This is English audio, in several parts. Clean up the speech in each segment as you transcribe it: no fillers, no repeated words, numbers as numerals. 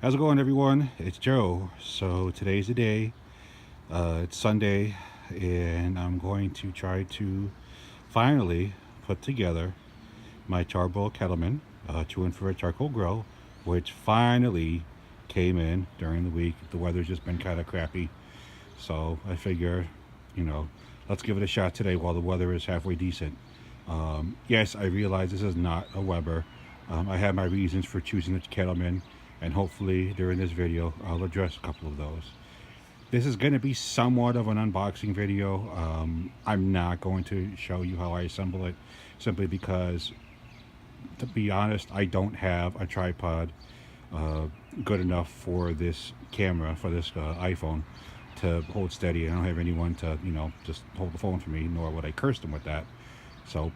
How's it going, everyone? It's Joe. So today's the day. It's Sunday, and I'm going to try to finally put together my Char-Broil Kettleman 2 infrared charcoal grill, which finally came in during the week. The weather's just been kind of crappy, so I figure, you know, let's give it a shot today while the weather is halfway decent. Yes, I realize this is not a Weber. I have my reasons for choosing the Kettleman, and hopefully during this video I'll address a couple of those. This is going to be somewhat of an unboxing video. I'm not going to show you how I assemble it, simply because, to be honest, I don't have a tripod good enough for this camera, for this iPhone, to hold steady. I don't have anyone to, just hold the phone for me, nor would I curse them with that. So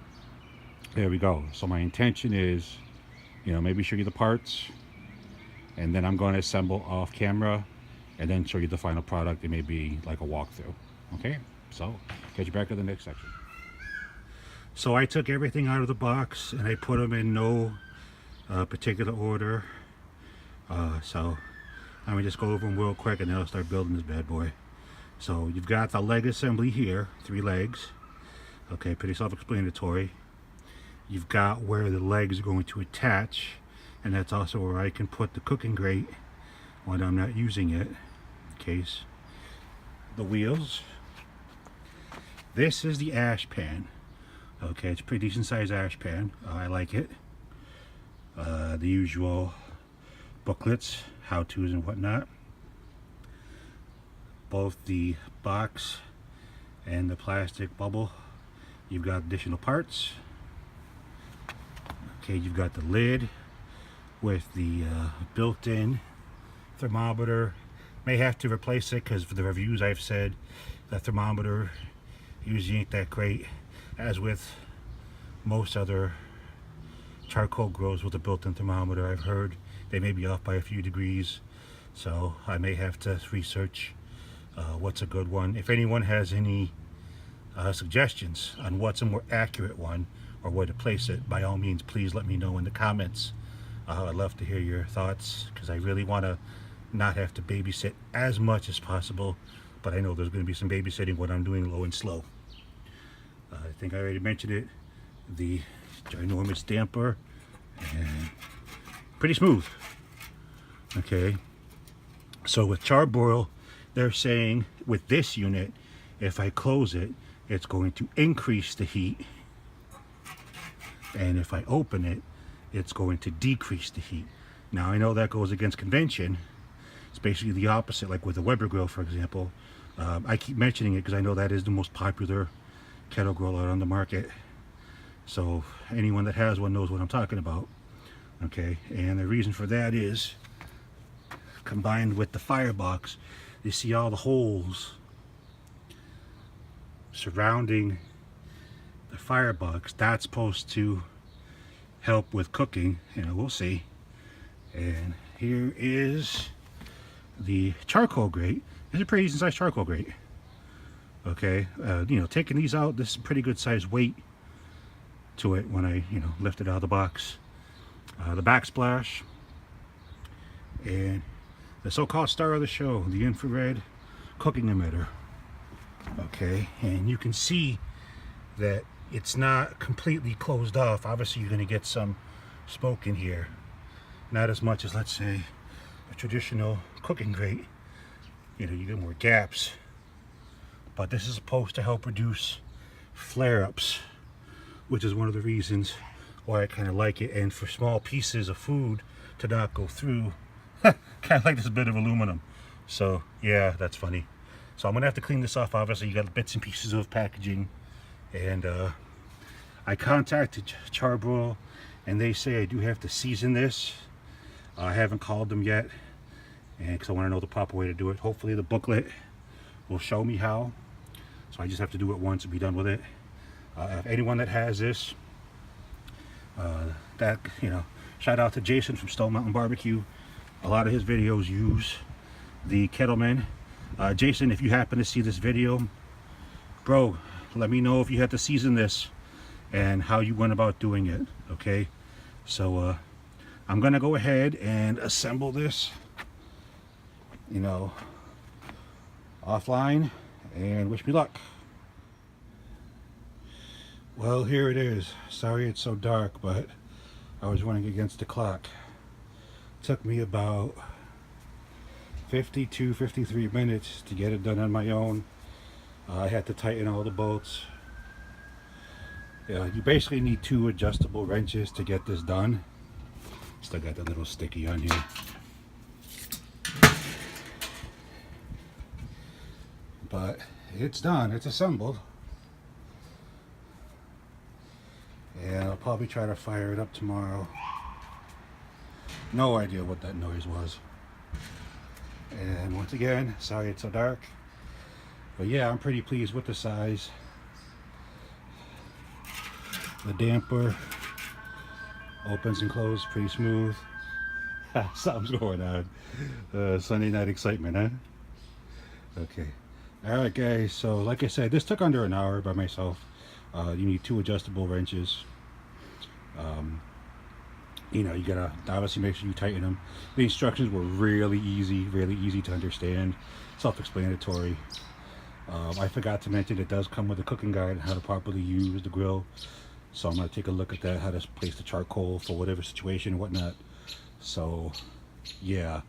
there we go. So my intention is, maybe show you the parts, and then I'm going to assemble off camera and then show you the final product. It may be like a walkthrough. Okay, so catch you back to the next section. So I took everything out of the box and I put them in no particular order. So I'm gonna just go over them real quick and then I'll start building this bad boy. So you've got the leg assembly here, 3 legs. Okay, pretty self-explanatory. You've got where the legs are going to attach, and that's also where I can put the cooking grate when I'm not using it. Case the wheels. This is the ash pan. Okay, it's a pretty decent sized ash pan. I like it. The usual booklets, how-tos and whatnot. Both the box and the plastic bubble, you've got additional parts. Okay, you've got the lid with the built-in thermometer. May have to replace it because for the reviews I've said the thermometer usually ain't that great, as with most other charcoal grills with a built-in thermometer. I've heard they may be off by a few degrees, so I may have to research what's a good one. If anyone has any suggestions on what's a more accurate one or where to place it, by all means please let me know in the comments. I'd love to hear your thoughts, because I really want to not have to babysit as much as possible, but I know there's going to be some babysitting when I'm doing low and slow. I think I already mentioned it, the ginormous damper, and pretty smooth. Okay, so with Char-Broil, they're saying with this unit, if I close it, it's going to increase the heat, and if I open it, it's going to decrease the heat. Now I know that goes against convention. It's basically the opposite, like with the Weber grill, for example. I keep mentioning it because I know that is the most popular kettle grill out on the market. So anyone that has one knows what I'm talking about. Okay, and the reason for that is, combined with the firebox, you see all the holes surrounding the firebox. That's supposed to help with cooking, we'll see. And here is the charcoal grate. It's a pretty decent sized charcoal grate. Okay, taking these out, this is a pretty good sized weight to it when I lift it out of the box. The backsplash, and the so-called star of the show, the infrared cooking emitter. Okay, and you can see that it's not completely closed off. Obviously you're going to get some smoke in here, not as much as, let's say, a traditional cooking grate. You get more gaps, but this is supposed to help reduce flare-ups, which is one of the reasons why I kind of like it. And for small pieces of food to not go through, kind of like this bit of aluminum. So yeah, that's funny. So I'm gonna have to clean this off. Obviously you got bits and pieces of packaging, and I contacted Char-Broil and they say I do have to season this. I haven't called them yet, and because I want to know the proper way to do it. Hopefully the booklet will show me how, so I just have to do it once and be done with it. If anyone that has this, shout out to Jason from Stone Mountain Barbecue. A lot of his videos use the Kettleman. Jason, if you happen to see this video, bro, let me know if you had to season this and how you went about doing it. Okay, so I'm gonna go ahead and assemble this you know, offline, and wish me luck. Well, here it is. Sorry it's so dark, but I was running against the clock. It took me about 53 minutes to get it done on my own. I had to tighten all the bolts. You basically need 2 adjustable wrenches to get this done. Still got the little sticky on here. But it's done, it's assembled. And I'll probably try to fire it up tomorrow. No idea what that noise was. And once again, sorry it's so dark. But yeah, I'm pretty pleased with the size. The damper opens and closes pretty smooth. Something's going on. Sunday night excitement, huh? Okay. Alright guys, so like I said, this took under an hour by myself. You need 2 adjustable wrenches. You know, you gotta obviously make sure you tighten them. The instructions were really easy to understand, self-explanatory. I forgot to mention it does come with a cooking guide on how to properly use the grill, so I'm gonna take a look at that, how to place the charcoal for whatever situation and whatnot. So yeah,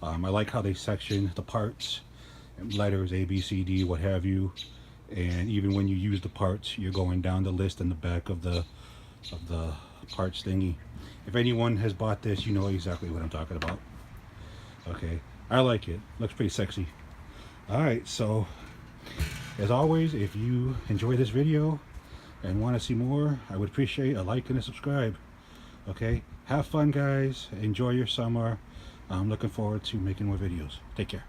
I like how they section the parts, letters A, B, C, D, what have you, and even when you use the parts, you're going down the list in the back of the parts thingy. If anyone has bought this, you know exactly what I'm talking about. Okay, I like it. Looks pretty sexy. Alright, so as always, if you enjoy this video and want to see more, I would appreciate a like and a subscribe. Okay, have fun guys, enjoy your summer. I'm looking forward to making more videos. Take care.